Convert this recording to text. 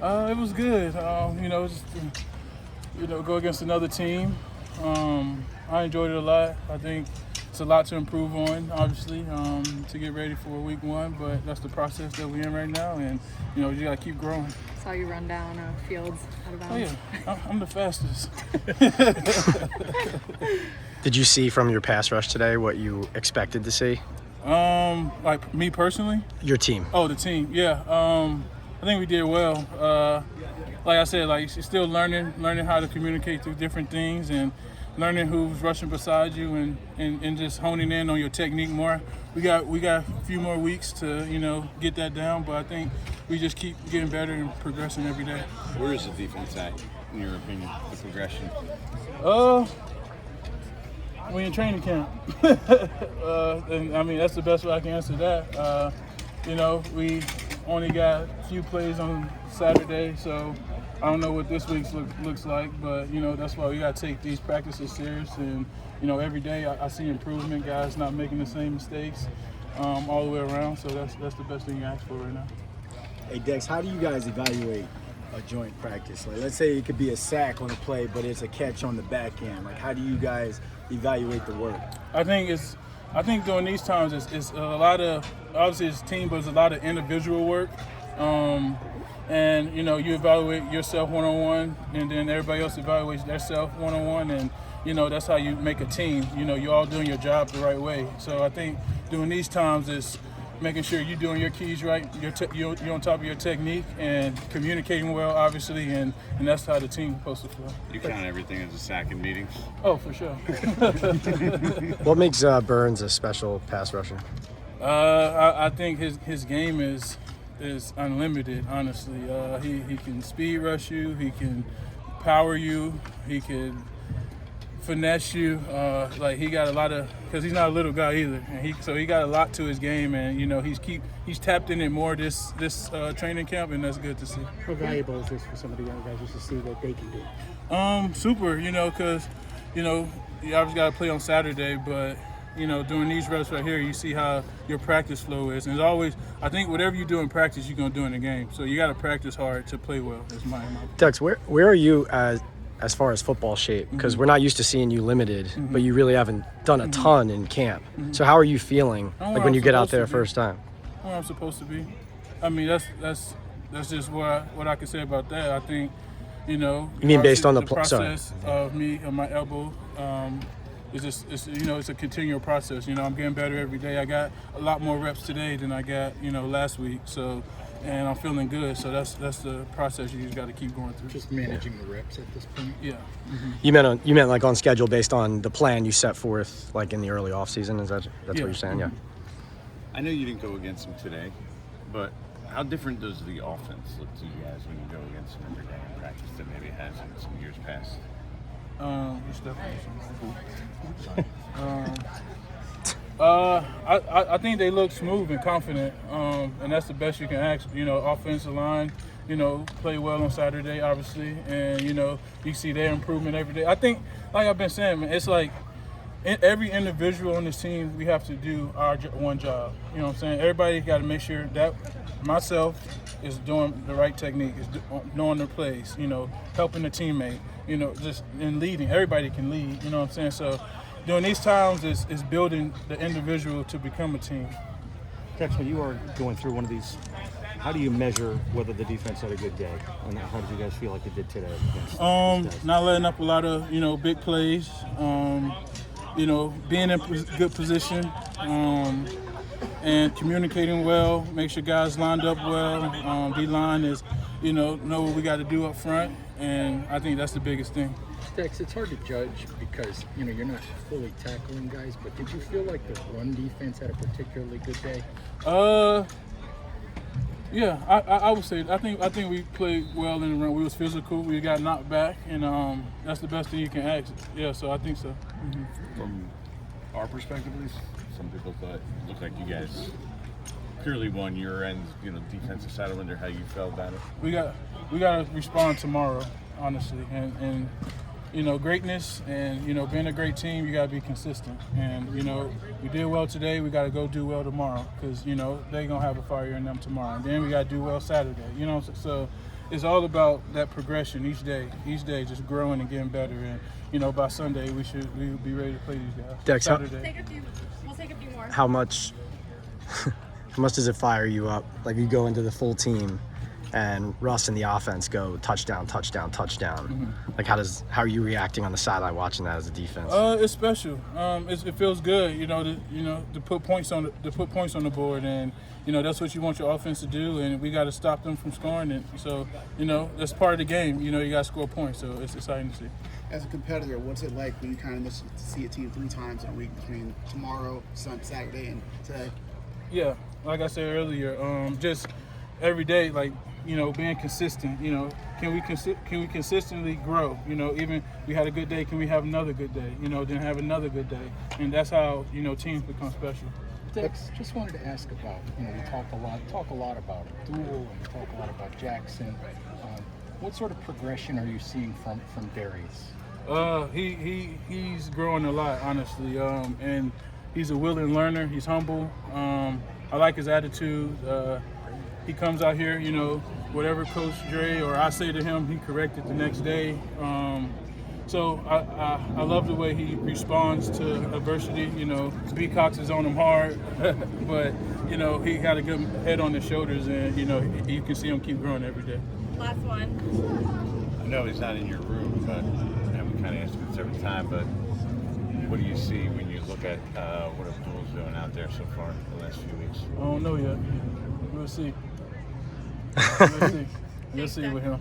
It was good. Just go against another team. I enjoyed it a lot. I think it's a lot to improve on, obviously, to get ready for week one. But that's the process that we're in right now, and you got to keep growing. Saw you run down fields out of bounds. Oh yeah, I'm the fastest. Did you see from your pass rush today what you expected to see? Like me personally? Your team. Oh, the team. Yeah. I think we did well. Like I said, like you're still learning how to communicate through different things and learning who's rushing beside you and just honing in on your technique more. We got a few more weeks to get that down, but I think we just keep getting better and progressing every day. Where is the defense at, in your opinion, the progression? We in training camp. And I mean, that's the best way I can answer that. We only got a few plays on Saturday, so I don't know what this week looks like, but that's why we got to take these practices serious. And every day I see improvement, guys not making the same mistakes all the way around. So that's the best thing you ask for right now. Hey Dex, how do you guys evaluate a joint practice? Like, let's say it could be a sack on a play, but it's a catch on the back end. Like, how do you guys evaluate the work? I think during these times it's a lot of, obviously it's team, but it's a lot of individual work. And you evaluate yourself one-on-one, and then everybody else evaluates themselves one-on-one, and that's how you make a team. You're all doing your job the right way. So I think during these times it's making sure you're doing your keys right, you're on top of your technique and communicating well, obviously, and that's how the team's supposed to flow. You count everything as a sack in meetings? Oh, for sure. What makes Burns a special pass rusher? I think his game is unlimited, honestly. He can speed rush you, he can power you, he can finesse you. Like he got a lot of, because he's not a little guy either, and he got a lot to his game, and he's tapped in it more this training camp, and that's good to see. How valuable is this for some of the young guys just to see what they can do? Super, because you obviously got to play on Saturday, but doing these reps right here, you see how your practice flow is. And it's always, I think whatever you do in practice, you're going to do in the game. So you got to practice hard to play well. That's my Dex, where are you as far as football shape? Because we're not used to seeing you limited, but you really haven't done a ton in camp. So how are you feeling when you get out there first time? Where I'm supposed to be. I mean, that's just what I can say about that. I think, You mean based on the process of my elbow. It's a continual process. I'm getting better every day. I got a lot more reps today than I got, last week. So, and I'm feeling good. So that's the process you just got to keep going through. Just managing the reps at this point. Yeah. Mm-hmm. You meant like on schedule based on the plan you set forth, like in the early off season. That's what you're saying? Yeah. I know you didn't go against them today, but how different does the offense look to you guys when you go against them every day in practice than maybe it has in some years past? Which definition? I think they look smooth and confident, and that's the best you can ask. Offensive line, play well on Saturday, obviously, and you see their improvement every day. I think, like I've been saying, man, it's like every individual on this team, we have to do our one job. You know what I'm saying? Everybody got to make sure that myself is doing the right technique, is knowing their plays, helping the teammate, just in leading. Everybody can lead, you know what I'm saying? So during these times, it's building the individual to become a team. Dex, when you are going through one of these, how do you measure whether the defense had a good day? And how did you guys feel like it did today? Not letting up a lot of, big plays, being in good position, and communicating well, make sure guys lined up well. D-line is, know what we got to do up front, and I think that's the biggest thing. Dex, it's hard to judge because, you're not fully tackling guys, but did you feel like the run defense had a particularly good day? Yeah, I would say. I think we played well in the run. We was physical. We got knocked back, and that's the best thing you can ask. Yeah, so I think so. Mm-hmm. From our perspective, at least, some people thought it looked like you guys purely won your end, defensive side. I wonder how you felt about it. We got to respond tomorrow, honestly, and greatness and being a great team, you got to be consistent. And we did well today. We got to go do well tomorrow because they're gonna have a fire in them tomorrow. And then we got to do well Saturday. So it's all about that progression each day, just growing and getting better. And you know, by Sunday we will be ready to play these guys. Dex, Saturday. We'll take a few more. how much does it fire you up? Like you go into the full team and Russ and the offense go touchdown, touchdown, touchdown. Like how are you reacting on the sideline watching that as a defense? It's special. It feels good, to put points on the board, and that's what you want your offense to do, and we got to stop them from scoring. And so that's part of the game. You got to score points, so it's exciting to see. As a competitor, what's it like when you kind of miss to see a team 3 times in a week between tomorrow, Saturday, and today? Yeah, like I said earlier, just every day, like being consistent. Can we consistently grow? Even we had a good day, can we have another good day? Then have another good day, and that's how teams become special. Dex, just wanted to ask about, we talk a lot about Abdul, and talk a lot about Jackson. What sort of progression are you seeing from Darius? He's growing a lot, honestly, and he's a willing learner. He's humble. I like his attitude. He comes out here, whatever Coach Dre or I say to him, he corrected the next day. So I love the way he responds to adversity. B Cox is on him hard, but he got a good head on his shoulders, and you can see him keep growing every day. Last one. I know he's not in your room, but we kind of ask him this every time. But what do you see when you look at what Abdul's doing out there so far the last few weeks? I don't know yet. We'll see. We'll see with him.